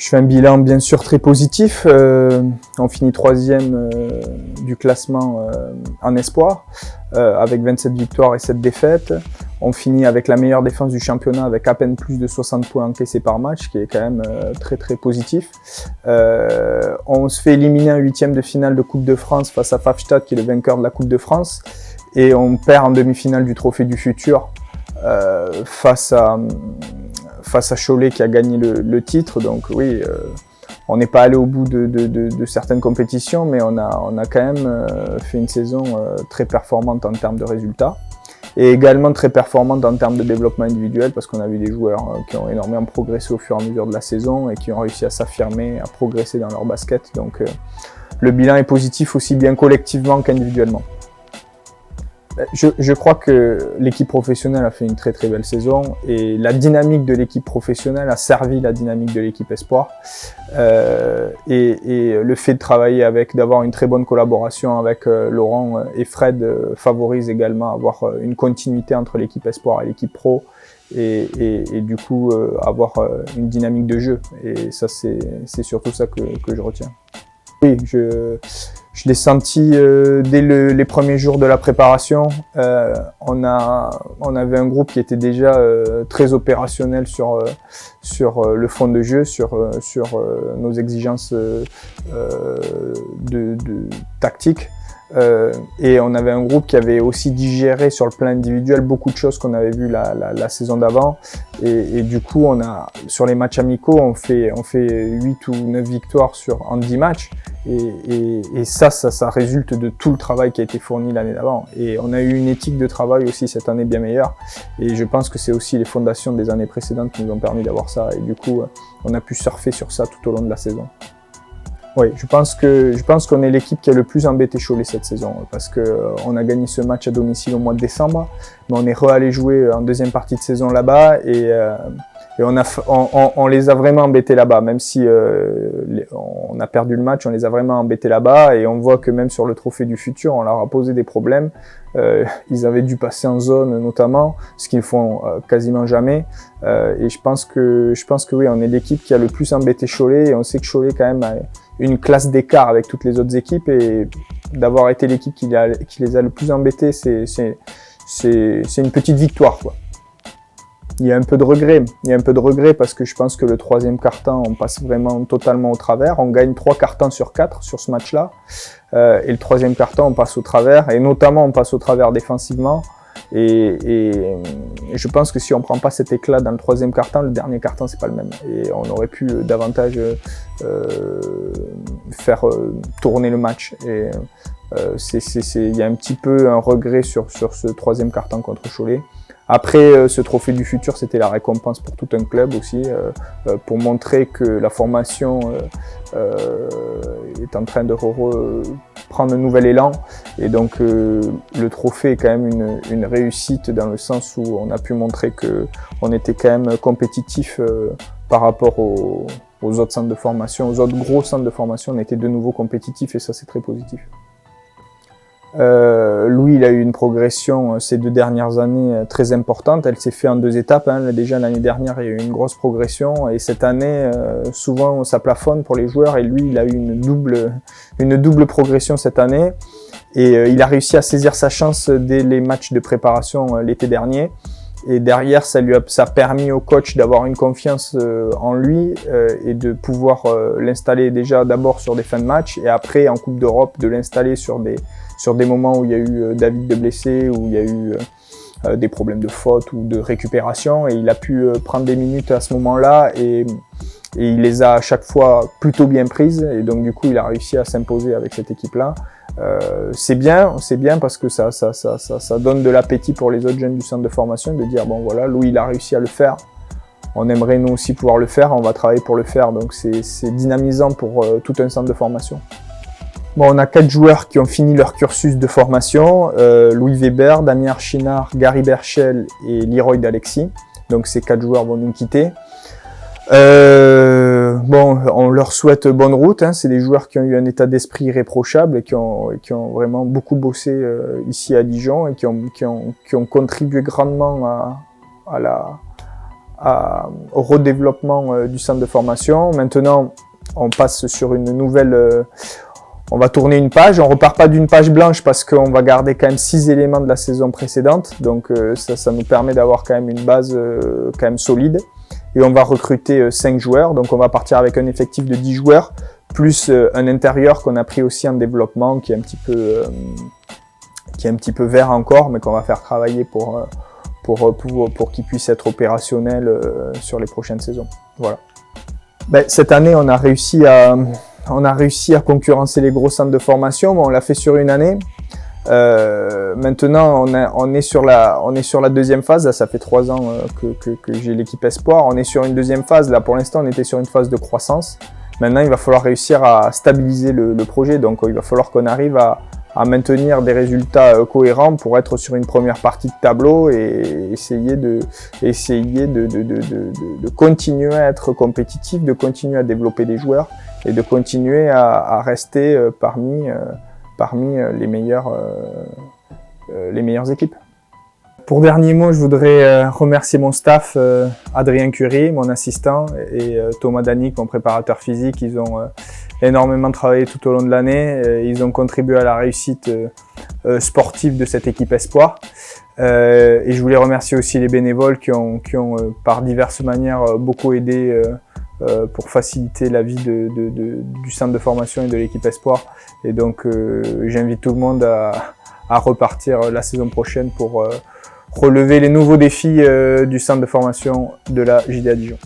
Je fais un bilan bien sûr très positif. On finit 3e du classement en espoir, avec 27 victoires et 7 défaites. On finit avec la meilleure défense du championnat, avec à peine plus de 60 points encaissés par match, qui est quand même très très positif. On se fait éliminer en 8e de finale de Coupe de France face à Pfaffstadt, qui est le vainqueur de la Coupe de France. Et on perd en demi-finale du Trophée du Futur face à Cholet qui a gagné le titre. Donc oui, on n'est pas allé au bout de certaines compétitions, mais on a quand même fait une saison très performante en termes de résultats et également très performante en termes de développement individuel, parce qu'on a vu des joueurs qui ont énormément progressé au fur et à mesure de la saison et qui ont réussi à s'affirmer, à progresser dans leur basket. Donc le bilan est positif aussi bien collectivement qu'individuellement. Je crois que l'équipe professionnelle a fait une très très belle saison et la dynamique de l'équipe professionnelle a servi la dynamique de l'équipe espoir. Et le fait de travailler d'avoir une très bonne collaboration avec Laurent et Fred favorise également avoir une continuité entre l'équipe espoir et l'équipe pro et du coup avoir une dynamique de jeu. Et ça c'est surtout ça que je retiens. Oui, je l'ai senti dès les premiers jours de la préparation. On avait un groupe qui était déjà très opérationnel sur le fond de jeu, sur nos exigences de tactique. Et on avait un groupe qui avait aussi digéré sur le plan individuel beaucoup de choses qu'on avait vues la saison d'avant. Et du coup, sur les matchs amicaux, on fait 8 ou 9 victoires en 10 matchs. Et ça résulte de tout le travail qui a été fourni l'année d'avant. Et on a eu une éthique de travail aussi cette année bien meilleure. Et je pense que c'est aussi les fondations des années précédentes qui nous ont permis d'avoir ça. Et du coup, on a pu surfer sur ça tout au long de la saison. Oui, je pense qu'on est l'équipe qui a le plus embêté Cholet cette saison, parce que on a gagné ce match à domicile au mois de décembre, mais on est re-allé jouer en deuxième partie de saison là-bas et on les a vraiment embêtés là-bas, même si on a perdu le match, on les a vraiment embêtés là-bas et on voit que même sur le Trophée du Futur, on leur a posé des problèmes. Ils avaient dû passer en zone notamment, ce qu'ils font quasiment jamais. Et je pense que oui, on est l'équipe qui a le plus embêté Cholet et on sait que Cholet quand même a une classe d'écart avec toutes les autres équipes et d'avoir été l'équipe qui les a le plus embêtés, c'est une petite victoire, quoi. Il y a un peu de regret parce que je pense que le 3e quart-temps, on passe vraiment totalement au travers. On gagne 3 quart-temps sur 4 sur ce match-là. Et le 3e quart-temps, on passe au travers. Et notamment, on passe au travers défensivement. Et je pense que si on prend pas cet éclat dans le 3e quart-temps, le dernier quart-temps, c'est pas le même. Et on aurait pu davantage faire tourner le match. Et il y a un petit peu un regret sur ce 3e quart-temps contre Cholet. Après, ce Trophée du Futur, c'était la récompense pour tout un club aussi, pour montrer que la formation est en train de prendre un nouvel élan. Et donc, le trophée est quand même une réussite dans le sens où on a pu montrer qu'on était quand même compétitif par rapport aux autres centres de formation, aux autres gros centres de formation. On était de nouveau compétitifs et ça, c'est très positif. Louis, il a eu une progression ces 2 dernières années très importante. Elle s'est faite en 2 étapes. Déjà l'année dernière, il y a eu une grosse progression et cette année, souvent ça plafonne pour les joueurs. Et lui, il a eu une double progression cette année. Et il a réussi à saisir sa chance dès les matchs de préparation l'été dernier. Et derrière, ça a permis au coach d'avoir une confiance en lui et de pouvoir l'installer déjà d'abord sur des fins de match et après en Coupe d'Europe de l'installer sur des moments où il y a eu David de blessé, où il y a eu des problèmes de faute ou de récupération. Et il a pu prendre des minutes à ce moment-là et il les a à chaque fois plutôt bien prises. Et donc du coup, il a réussi à s'imposer avec cette équipe-là. C'est bien parce que ça donne de l'appétit pour les autres jeunes du centre de formation de dire bon voilà, Louis il a réussi à le faire, on aimerait nous aussi pouvoir le faire, on va travailler pour le faire, donc c'est dynamisant pour tout un centre de formation. Bon, on a 4 joueurs qui ont fini leur cursus de formation, Louis Weber, Damien Archinard, Gary Berchel et Leroy d'Alexis, donc ces 4 joueurs vont nous quitter. Bon, on leur souhaite bonne route, c'est des joueurs qui ont eu un état d'esprit irréprochable et qui ont vraiment beaucoup bossé ici à Dijon et qui ont contribué grandement à au redéveloppement du centre de formation. Maintenant, on passe sur une nouvelle... on va tourner une page, on repart pas d'une page blanche parce qu'on va garder quand même 6 éléments de la saison précédente. Donc ça nous permet d'avoir quand même une base quand même solide. Et on va recruter 5 joueurs. Donc on va partir avec un effectif de 10 joueurs, plus un intérieur qu'on a pris aussi en développement, qui est un petit peu vert encore, mais qu'on va faire travailler pour qu'il puisse être opérationnel sur les prochaines saisons. Voilà. Ben, cette année, on a réussi à concurrencer les gros centres de formation, mais on l'a fait sur une année. Maintenant, on est sur la deuxième phase. Là, ça fait 3 ans que j'ai l'équipe Espoir. On est sur une deuxième phase. Là, pour l'instant, on était sur une phase de croissance. Maintenant, il va falloir réussir à stabiliser le projet. Donc, il va falloir qu'on arrive à maintenir des résultats cohérents pour être sur une première partie de tableau et essayer de continuer à être compétitif, de continuer à développer des joueurs et de continuer à rester parmi les meilleures équipes. Pour dernier mot, je voudrais remercier mon staff, Adrien Curie, mon assistant, et Thomas Danic, mon préparateur physique. Ils ont énormément travaillé tout au long de l'année. Ils ont contribué à la réussite sportive de cette équipe Espoir. Et je voulais remercier aussi les bénévoles qui ont par diverses manières beaucoup aidé pour faciliter la vie du centre de formation et de l'équipe Espoir. Et donc j'invite tout le monde à repartir la saison prochaine pour relever les nouveaux défis du centre de formation de la JDA Dijon.